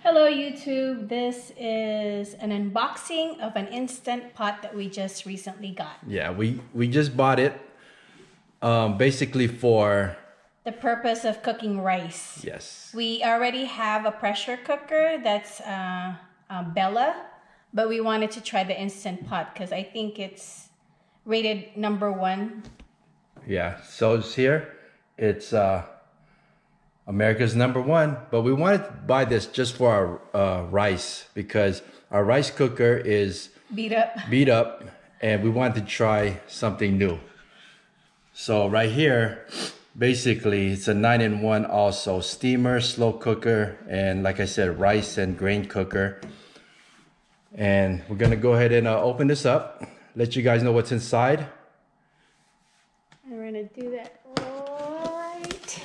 Hello YouTube, this is an unboxing of an Instant Pot that we just recently got. Yeah, we just bought it basically for the purpose of cooking rice. Yes. We already have a pressure cooker that's Bella, but we wanted to try the Instant Pot because I think it's rated #1. Yeah, so it's here. It's America's #1, but we wanted to buy this just for our rice because our rice cooker is beat up and we wanted to try something new. So right here, basically it's a 9-in-1 also, steamer, slow cooker, and like I said, rice and grain cooker. And we're gonna go ahead and open this up, let you guys know what's inside. And we're gonna do that right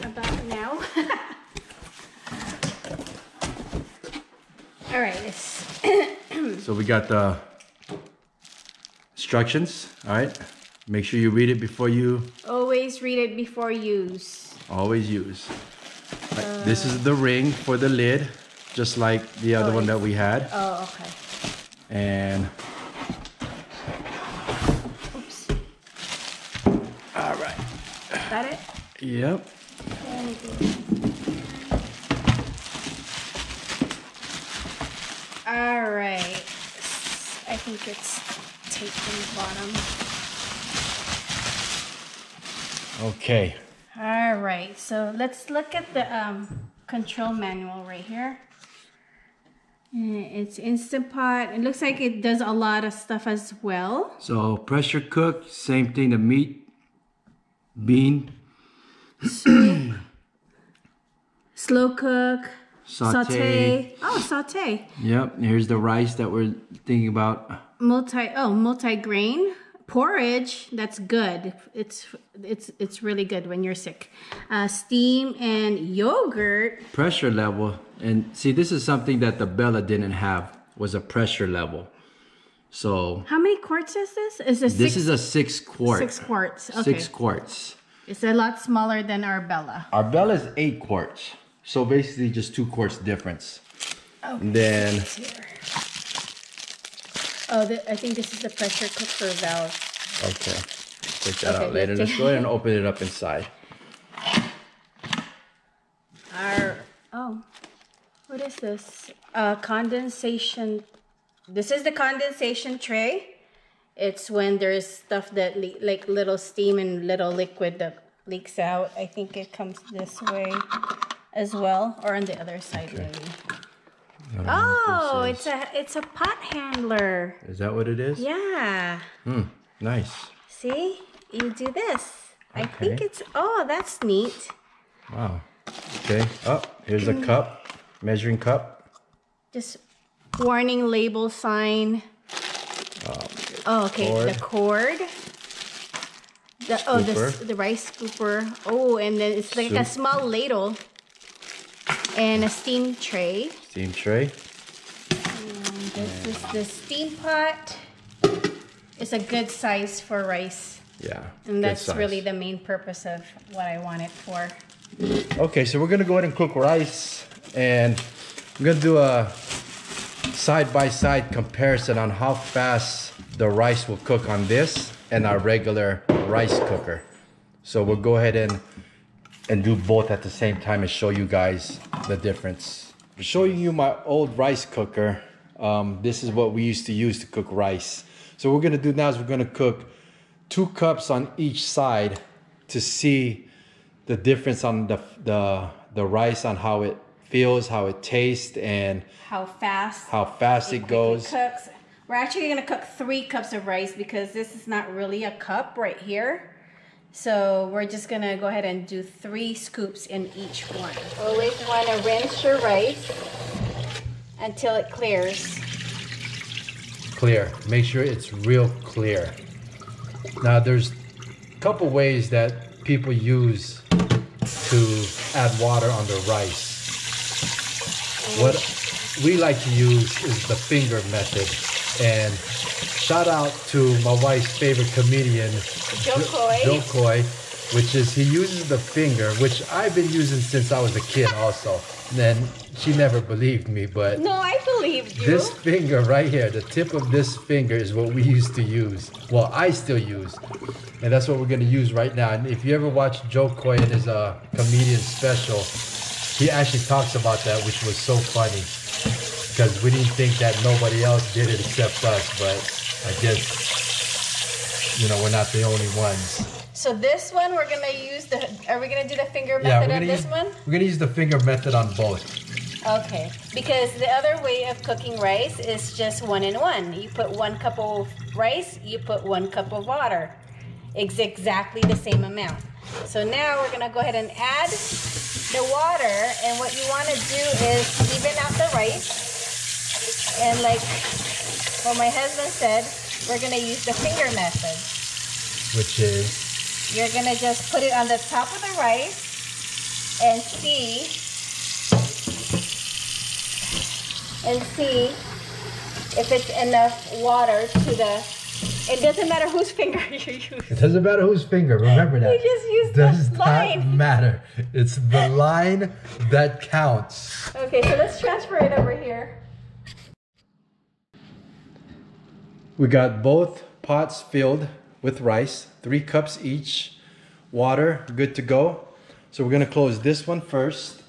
about now. All right. So we got the instructions. All right. Make sure you read it before you. Always read it before use. Always use. This is the ring for the lid, just like the other one that we had. Oh, okay. And. Oops. All right. Got it? Yep. All right. I think it's taped in the bottom. Okay. All right. So let's look at the control manual right here. It's Instant Pot. It looks like it does a lot of stuff as well. So pressure cook, same thing. The meat, bean, soup, slow cook, saute. Oh, saute. Yep. Here's the rice that we're thinking about. Multi-grain porridge. That's good. It's really good when you're sick. Steam and yogurt. Pressure level. And see, this is something that the Bella didn't have, was a pressure level. So how many quarts is this? This is a 6 quart. 6 quarts. Okay. 6 quarts. It's a lot smaller than our Bella. Our Bella is 8 quarts. So basically just 2 quarts difference. Okay. And then I think this is the pressure cooker valve. Okay. Check that out later. Let's go ahead and open it up inside. What is this? Condensation. This is the condensation tray. It's when there's stuff that like little steam and little liquid that leaks out. I think it comes this way as well, or on the other side maybe. Oh, it's a pot handler. Is that what it is? Yeah. Nice. See, you do this. Okay. I think it's. Oh, that's neat. Wow. Okay. Oh, here's a cup, measuring cup. Just warning label sign. Oh, okay. Cord. The cord. The rice scooper. Oh, and then it's like a small ladle. And a steam tray. Steam tray. And this is the steam pot. It's a good size for rice. Yeah. And that's really the main purpose of what I want it for. Okay, so we're gonna go ahead and cook rice, and I'm gonna do a side-by-side comparison on how fast the rice will cook on this and our regular rice cooker. So we'll go ahead and do both at the same time and show you guys the difference. I'm showing you my old rice cooker. This is what we used to use to cook rice. So what we're gonna do now is we're gonna cook 2 cups on each side to see the difference on the rice, on how it feels, how it tastes, and how fast it goes. Cooks. We're actually gonna cook 3 cups of rice because this is not really a cup right here. So we're just gonna go ahead and do 3 scoops in each one. Always wanna rinse your rice until it clears. Clear. Make sure it's real clear. Now there's a couple ways that people use to add water on the rice. What we like to use is the finger method. And shout out to my wife's favorite comedian, Joe Coy. which is he uses the finger, which I've been using since I was a kid also. And then she never believed me, but No, I believed you. this finger right here, the tip of this finger is what we used to use. Well, I still use. And that's what we're gonna use right now. And if you ever watch Joe Coy in his comedian special, he actually talks about that, which was so funny. Because we didn't think that nobody else did it except us, but I guess, you know, we're not the only ones. So this one, we're gonna use the, are we gonna do the finger method on this one? We're gonna use the finger method on both. Okay, because the other way of cooking rice is just 1 and 1. You put 1 cup of rice, you put 1 cup of water. It's exactly the same amount. So now we're gonna go ahead and add the water, and what you wanna do is even out the rice. And like what my husband said, we're gonna use the finger method. Which is? You're gonna just put it on the top of the rice and see if it's enough water to the, it doesn't matter whose finger you use. It doesn't matter whose finger, remember that. You just use Does the line. not matter. It's the line that counts. Okay, so let's transfer it over here. We got both pots filled with rice, 3 cups each, water, good to go. So we're gonna close this one first.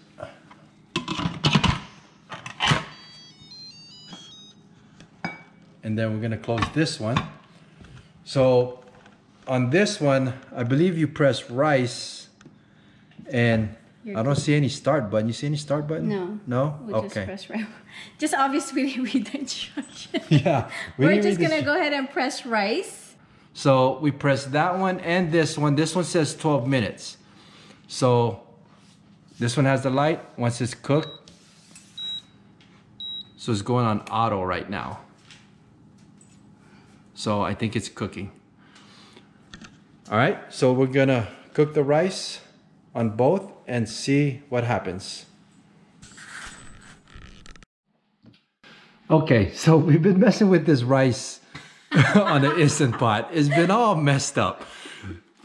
And then we're gonna close this one. So on this one, I believe you press rice and I don't see any start button. You see any start button? No. No? We'll okay. Just press right. Just obviously we didn't read the instructions. Yeah. We're just gonna go ahead and press rice. So we press that one and this one. This one says 12 minutes. So this one has the light once it's cooked. So it's going on auto right now. So I think it's cooking. All right, so we're gonna cook the rice on both and see what happens. Okay, so we've been messing with this rice on the Instant Pot. It's been all messed up.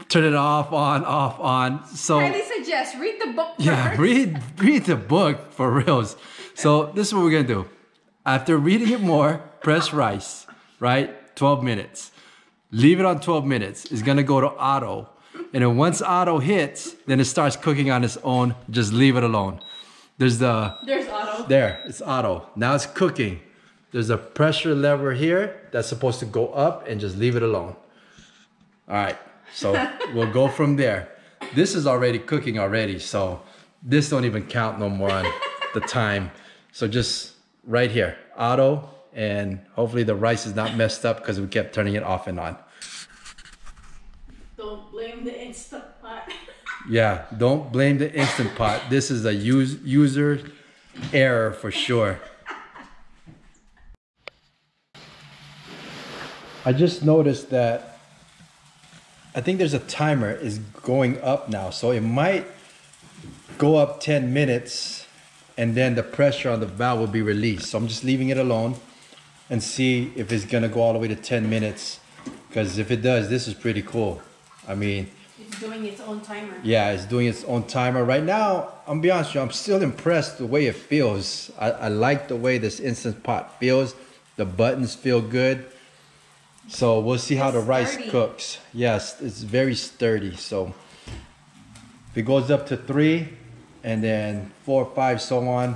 Turn it off, on. So Highly suggest read the book first. yeah, read the book for reals. So this is what we're gonna do. After reading it more, press rice, right? 12 minutes. Leave it on 12 minutes. It's gonna go to auto. And then once auto hits, then it starts cooking on its own. Just leave it alone. There's auto. There, it's auto. Now it's cooking. There's a pressure lever here that's supposed to go up and just leave it alone. All right, so we'll go from there. This is already cooking already, so this don't even count no more on the time. So just right here, auto, and hopefully the rice is not messed up because we kept turning it off and on. Don't blame the Instant Pot. Yeah, don't blame the Instant Pot. This is a user error for sure. I just noticed that I think there's a timer is going up now. So it might go up 10 minutes and then the pressure on the valve will be released. So I'm just leaving it alone and see if it's gonna go all the way to 10 minutes. Because if it does, this is pretty cool. I mean, It's doing its own timer. yeah, it's doing its own timer. Right now, I'm be honest with you, I'm still impressed the way it feels. I like the way this Instant Pot feels. The buttons feel good. So we'll see how the rice sturdy. cooks. Yes, it's very sturdy. So if it goes up to 3 and then 4, 5, so on,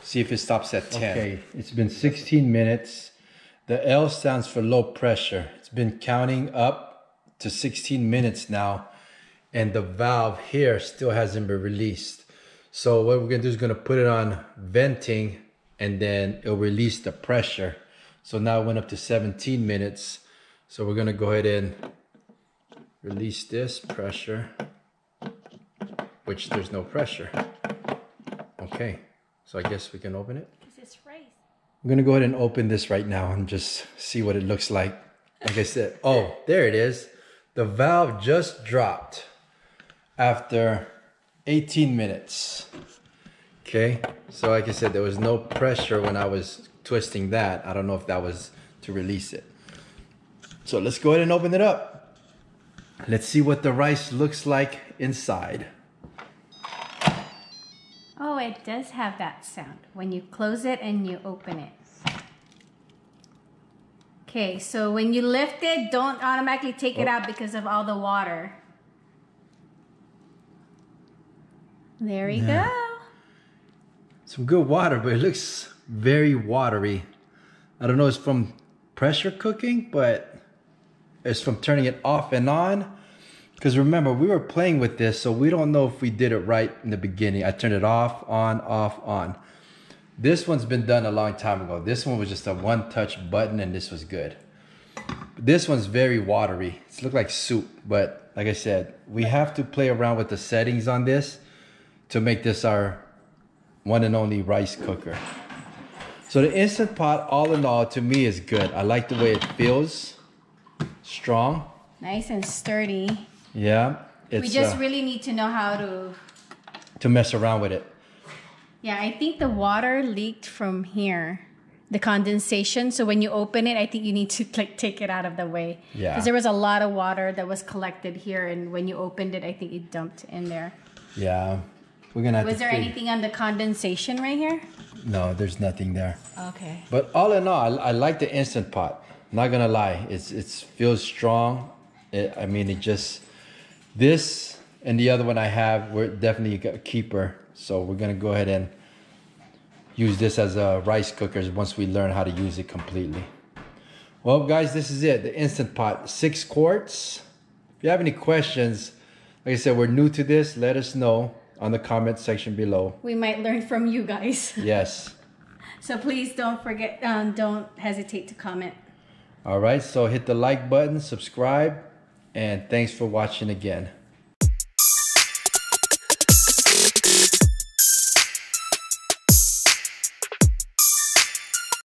see if it stops at 10. Okay, it's been 16 minutes. The L stands for low pressure. It's been counting up to 16 minutes now, and the valve here still hasn't been released. So what we're gonna do is gonna put it on venting, and then it'll release the pressure. So now it went up to 17 minutes. So we're gonna go ahead and release this pressure, which there's no pressure. Okay, so I guess we can open it. It's rice. I'm gonna go ahead and open this right now and just see what it looks like. Like I said, oh, there it is. The valve just dropped after 18 minutes. Okay, so like I said, there was no pressure when I was twisting that. I don't know if that was to release it. So let's go ahead and open it up. Let's see what the rice looks like inside. Oh, it does have that sound when you close it and you open it. Okay, so when you lift it, don't automatically take it out because of all the water. There you go. Some good water, but it looks very watery. I don't know if it's from pressure cooking, but it's from turning it off and on. Because remember, we were playing with this, so we don't know if we did it right in the beginning. I turned it off, on. This one's been done a long time ago. This one was just a one-touch button, and this was good. This one's very watery. It's looked like soup, but like I said, we have to play around with the settings on this to make this our one and only rice cooker. So the Instant Pot, all in all, to me is good. I like the way it feels. Strong. Nice and sturdy. Yeah. We just really need to know how to mess around with it. Yeah, I think the water leaked from here. The condensation. So when you open it, I think you need to like take it out of the way. Yeah. Because there was a lot of water that was collected here, and when you opened it, I think it dumped in there. Yeah. We're gonna have Was there anything on the condensation right here? No, there's nothing there. Okay. But all in all, I like the Instant Pot. Not gonna lie, it feels strong. I mean, it just, this and the other one I have, we're definitely a keeper. So we're gonna go ahead and use this as a rice cooker once we learn how to use it completely. Well, guys, this is it. The Instant Pot, 6 quarts. If you have any questions, like I said, we're new to this. Let us know on the comment section below. We might learn from you guys. Yes. So please don't forget, don't hesitate to comment. All right, so hit the like button, subscribe, and thanks for watching again.